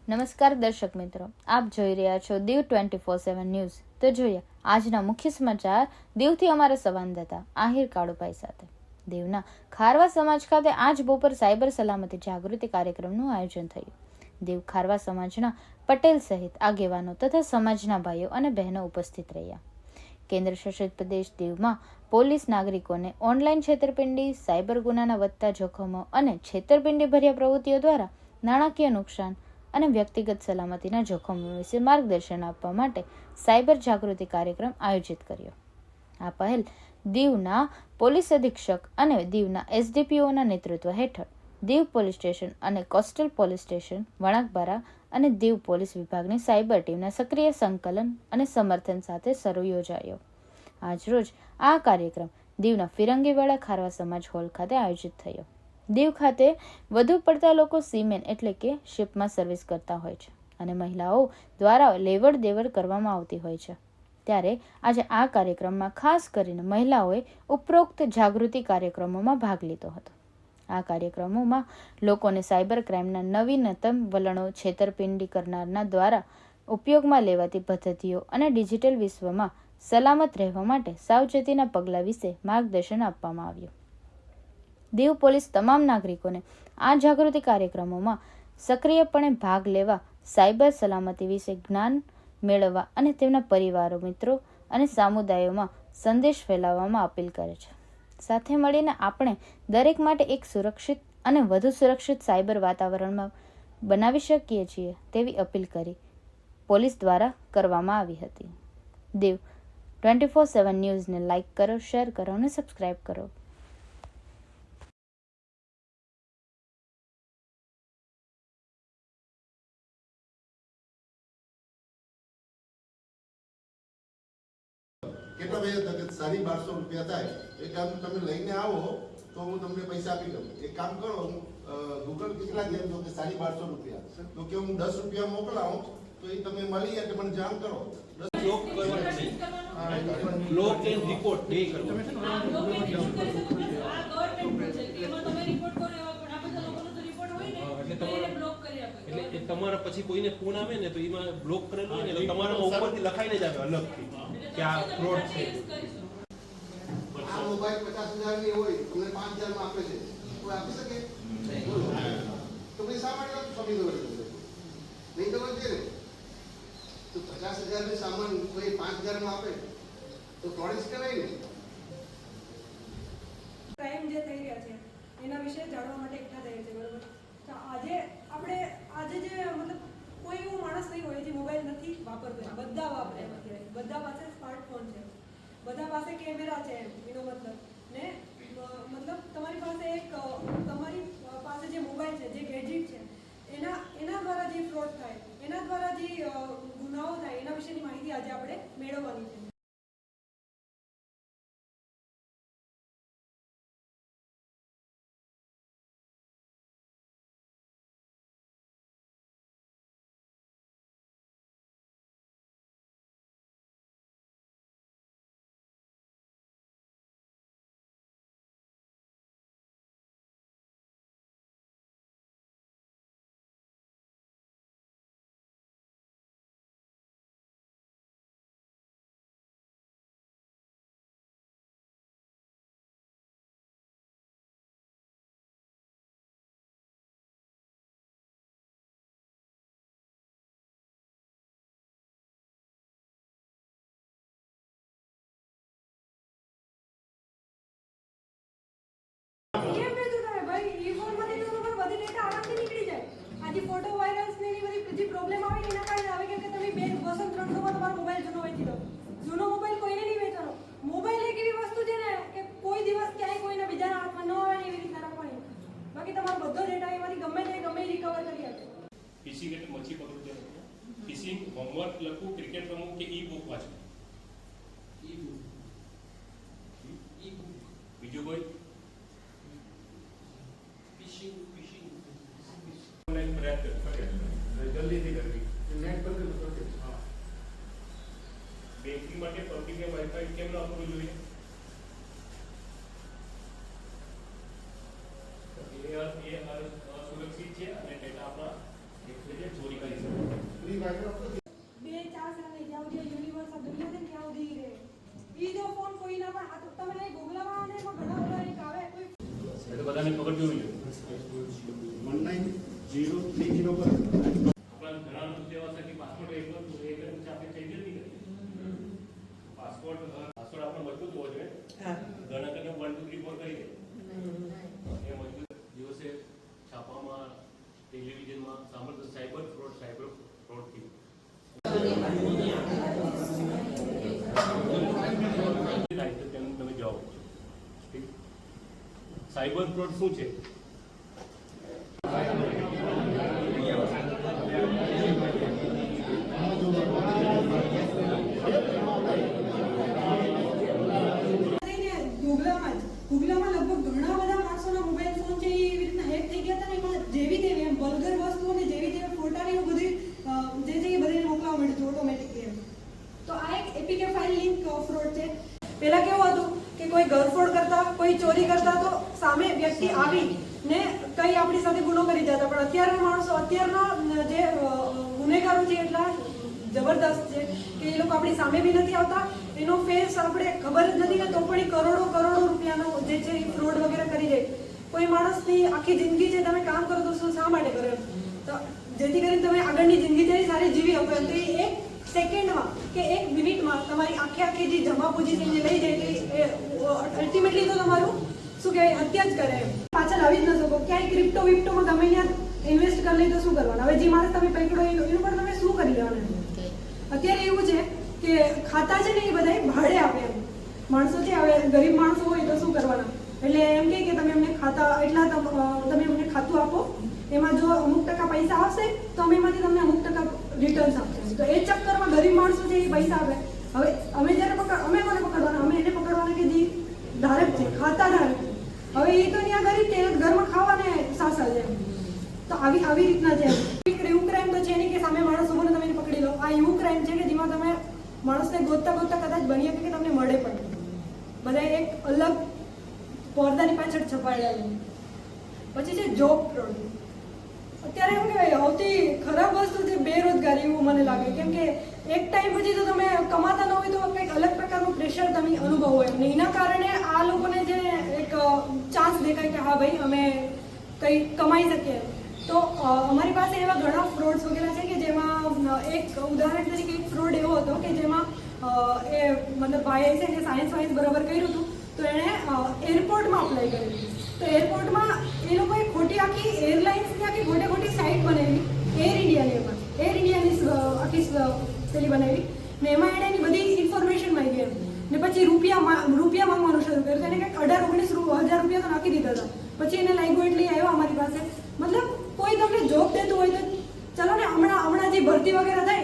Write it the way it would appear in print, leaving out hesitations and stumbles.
નમસ્કાર દર્શક મિત્રો, આપ જોઈ રહ્યા છો દીવ 24/7 ન્યૂઝ। તો જોઈએ આજના મુખ્ય સમાચાર દીવથી અમારા સંવાદદાતા આહિર કાળુભાઈ સાથે। દીવના ખારવા સમાજ ખાતે આજ બપોર સાયબર સલામતી જાગૃતિ કાર્યક્રમનું આયોજન થયું। દીવ ખારવા સમાજના પટેલ સહિત આગેવાનો તથા સમાજના ભાઈઓ અને બહેનો ઉપસ્થિત રહ્યા। કેન્દ્ર શાસિત પ્રદેશ દીવમાં પોલીસ નાગરિકોને ઓનલાઈન છેતરપિંડી, સાયબર ગુનાના વધતા જોખમો અને છેતરપિંડી ભર્યા પ્રવૃત્તિઓ દ્વારા નાણાકીય નુકસાન અને વ્યક્તિગત સલામતીના જોખમો વિશે માર્ગદર્શન આપવા માટે સાયબર જાગૃતિ કાર્યક્રમ આયોજિત કર્યો। આ પહેલ દીવના પોલીસ અધિક્ષક અને દીવના એસડીપીઓના નેતૃત્વ હેઠળ દીવ પોલીસ સ્ટેશન અને કોસ્ટલ પોલીસ સ્ટેશન વણાકબારા અને દીવ પોલીસ વિભાગની સાયબર ટીમના સક્રિય સંકલન અને સમર્થન સાથે શરૂ યોજાયો। આજરોજ આ કાર્યક્રમ દીવના ફિરંગીવાડા ખારવા સમાજ હોલ ખાતે આયોજિત થયો। દીવ ખાતે વધુ પડતા લોકો સીમેન એટલે કે શિપમાં સર્વિસ કરતા હોય છે અને મહિલાઓ દ્વારા લેવડ દેવડ કરવામાં આવતી હોય છે। ત્યારે આજે આ કાર્યક્રમમાં ખાસ કરીને મહિલાઓએ ઉપરોક્ત જાગૃતિ કાર્યક્રમોમાં ભાગ લીધો હતો। આ કાર્યક્રમોમાં લોકોને સાયબર ક્રાઇમના નવીનતમ વલણો, છેતરપિંડી કરનારના દ્વારા ઉપયોગમાં લેવાતી પદ્ધતિઓ અને ડિજિટલ વિશ્વમાં સલામત રહેવા માટે સાવચેતીના પગલાં વિશે માર્ગદર્શન આપવામાં આવ્યું। દીવ પોલીસ તમામ નાગરિકોને આ જાગૃતિ કાર્યક્રમોમાં સક્રિયપણે ભાગ લેવા, સાયબર સલામતી વિશે જ્ઞાન મેળવવા અને તેમના પરિવારો, મિત્રો અને સમુદાયોમાં સંદેશ ફેલાવવામાં અપીલ કરે છે। સાથે મળીને આપણે દરેક માટે એક સુરક્ષિત અને વધુ સુરક્ષિત સાયબર વાતાવરણમાં બનાવી શકીએ છીએ તેવી અપીલ કરી પોલીસ દ્વારા કરવામાં આવી હતી। દીવ 24/7 ન્યૂઝને લાઇક કરો, શેર કરો અને સબસ્ક્રાઇબ કરો। કેટલા પૈસા તકે 1250 રૂપિયા થાય એ કામ તમે લઈને આવો તો હું તમને પૈસા આપી દઉં। એક કામ કરો, હું ગૂગલ કેટલા કેમ છો કે 1250 રૂપિયા તો કે હું 10 રૂપિયા મોકલાવું તો એ તમે મળી જાય કે મને જાણ કરો। બ્લોક એન્ડ રિપોર્ટ બે કરો તમે છે આ ગવર્નમેન્ટ પ્રોજેક્ટ એમાં તમે રિપોર્ટ કરો એવા પણ આ બધા લોકોનો તો રિપોર્ટ હોય ને એટલે બ્લોક કરી આપે। એટલે તમારા પછી કોઈને ફોન આવે ને તો એમાં બ્લોક કરેલું હોય ને તો તમારામાં ઉપરથી લખાઈને જ આવે અલગથી કે આ ફ્રોડ છે। આ મોબાઈલ 50,000 ની હોય તમને 5,000 માં આપે છે, કોઈ આપી શકે? તો ભાઈ શા માટે સમજી દો નહીં તો છે ને તો 50,000 નો સામાન કોઈ 5,000 માં આપે તો ફ્રોડ કહેવાય ને। ક્રાઇમ જે થઈ રહ્યા છે એના વિશે જાણવા માટે એકઠા થયા છે, બરોબર? તો આજે જે મતલબ કોઈ એવું માણસ નહીં હોય જે મોબાઈલ નથી વાપરતો, બધા વાપરે અત્યારે, બધા પાસે સ્માર્ટફોન છે, બધા પાસે કેમેરા છે, એનો મતલબ ને મતલબ તમારી પાસે જે મોબાઈલ છે, જે ગેજેટ છે એના દ્વારા જે ફ્રોડ થાય, એના દ્વારા જે ગુનાઓ થાય એના વિશેની માહિતી આજે આપણે મેળવવાની છે। ફોટો વાયરલ્સ ને એની બધી જે પ્રોબ્લેમ આવે એના કારણે આવે કેમ કે તમે બેન વસંત 300 માં તમારો મોબાઈલ જૂનો વેચી દો। જૂનો મોબાઈલ કોઈને નહીં વેચવાનો। મોબાઈલ એક એવી વસ્તુ છે ને કે કોઈ દિવસ ક્યાંય કોઈના બીજાના હાથમાં ન આવે એવી રીતના રાખવાની, બાકી તમારો બધો ડેટા એમાંથી ગમે રિકવર કરી આપે। ફિશિંગ એટલે મચ્છી પકડવું છે। ફિશિંગ હોમવર્ક લખવું, ક્રિકેટ રમવું કે ઈ બુક વાંચવું? બીજું કોઈ? ફિશિંગ ઓનલાઈન પ્રયાસ જલ્દીથી કરવી, નેટ પર કરવી। હા, બેંકિંગ માટે પબ્લિક વાઈફાઈ કેમ ન આપવું જોઈએ? એ સુરક્ષિત છે અને ડેટા આપણા ચોરી કરી બધાને ખબર જોવી જોઈએ 1903 પર આપણા ઘણા લોકો જેવા છે કે પાસપોર્ટ એક આપણે ચેન્જ જ નહીં કરીએ પાસપોર્ટ આપણે મજબૂત હોવો જોઈએ ઘણા કરીને 1 2 3 4 કરી દે એ મજબૂત દિવસે છાપામાં ટેલિવિઝનમાં સાંભળતો સાયબર ફ્રોડ થયું તમે જાઓ સાયબર ફ્રોડ શું છે? ગુગલામાં લગભગ ઘણા બધા માણસોના મોબાઈલ ફોન છે એ એવી રીતના હેક થઈ ગયા હતા ને એમાં જેવી તેવી એમ વલ્ગર વસ્તુઓ ને જેવી તેવી ફોટા ને એવું બધું જે છે એ બધાને મોકલવા માંડ્યું હતું ઓટોમેટિકલી એમ. તો આ એક એપીકે ફાઇલ લિંક ફ્રોડ છે. પહેલા કેવું હતું કે કોઈ ઘરફોડ કરતા કોઈ ચોરી કરતા તો સામે વ્યક્તિ આવી ને કઈ આપણી સાથે ગુનો કરી જતા, પણ અત્યારના માણસો અત્યારના જે ગુનેગારો છે એટલા જબરદસ્ત છે કે એ લોકો આપણી સામે બી નથી આવતા, એનો ફેસ આપણે ખબર જ નથી ને તો પણ એ કરોડો રૂપિયાનો જે છે એ ફ્રોડ વગેરે કરી જાય. કોઈ માણસની આખી જિંદગી છે તમે કામ કરો તો શા માટે કરો એમ, તો જેથી કરીને તમે આગળની જિંદગી તેની સારી જીવી શકો એમ. તો એ 1 સેકન્ડમાં કે 1 મિનિટમાં તમારી આખી જે જમા પૂંજી છે એને લઈ જાય તો અલ્ટિમેટલી તો તમારું શું કહેવાય હત્યા જ કરે એમ. પાછળ આવી જ ન શકો. ક્યાંય ક્રિપ્ટો વિપ્ટોમાં ગમે ત્યાં ઇન્વેસ્ટ કરી લઈ તો શું કરવાનું? હવે જે માણસ તમે પકડો એનું પણ તમે શું કરી લેવાનું? અત્યારે એવું છે કે ખાતા છે ને એ બધા ભાડે આપે એમ. માણસો છે હવે ગરીબ માણસો હોય તો શું કરવાના, એટલે એમ કે તમે અમને ખાતા એટલા તમે અમને ખાતું આપો, એમાં જો અમુક ટકા પૈસા આવશે તો અમે એમાંથી તમને અમુક ટકા રિટર્ન્સ આપશે. તો એ ચક્કરમાં ગરીબ માણસો છે એ પૈસા આપે. હવે અમે જ્યારે અમે કોને પકડવાના? અમે એને પકડવાના કે જે ધારક છે, ખાતા ધારક. હવે એ તો ત્યાં ગરીબ છે, ઘરમાં ખાવાને સાસા છે. તો આવી રીતના છે. એવું ક્રાઇમ તો છે નહીં કે સામે માણસ ઉભો ને તમે એને પકડી લો. આ એવું ક્રાઇમ છે કે જેમાં તમે માણસને ગોતતા કદાચ બની શકે કે તમને મળે પણ બધા એક અલગ પડદાની પાછળ છપાયેલા છે. પછી છે જોબ ફ્રોડ. અત્યારે એમ કહેવાય સૌથી ખરાબ વસ્તુ છે બેરોજગારી, એવું મને લાગે. કેમ કે એક ટાઈમ પછી તો તમે કમાતા ન હોય તો કંઈક અલગ પ્રકારનું પ્રેશર તમે અનુભવો હોય ને એના કારણે આ લોકોને જે એક ચાન્સ દેખાય કે હા ભાઈ અમે કંઈ કમાઈ શકીએ. તો અમારી પાસે એવા ઘણા ફ્રોડ્સ વગેરે છે કે જેમાં એક ઉદાહરણ તરીકે એક ફ્રોડ એવો હતો કે જેમાં એ મતલબ ભાઈએ છે કે સાયન્સ બરાબર કર્યું હતું તો એણે એરપોર્ટમાં અપ્લાય કર્યું હતું. તો એરપોર્ટમાં એ લોકોએ ખોટી આખી એરલાઇન્સની આખી ખોટી સાઇટ બનાવી, એર ઇન્ડિયાની આખી પેલી બનાવી ને એમાં એણે એની બધી ઇન્ફોર્મેશન માંગી એમ ને પછી રૂપિયા માંગવાનું શરૂ કર્યું. એને કંઈક 18-19 હજાર રૂપિયા તો નાખી દીધા હતા. પછી એને લાગ્યું એટલે આવ્યો અમારી પાસે. મતલબ કોઈ તમને જોબ દેતું હોય તો ચલો ને હમણાં જે ભરતી વગેરે થાય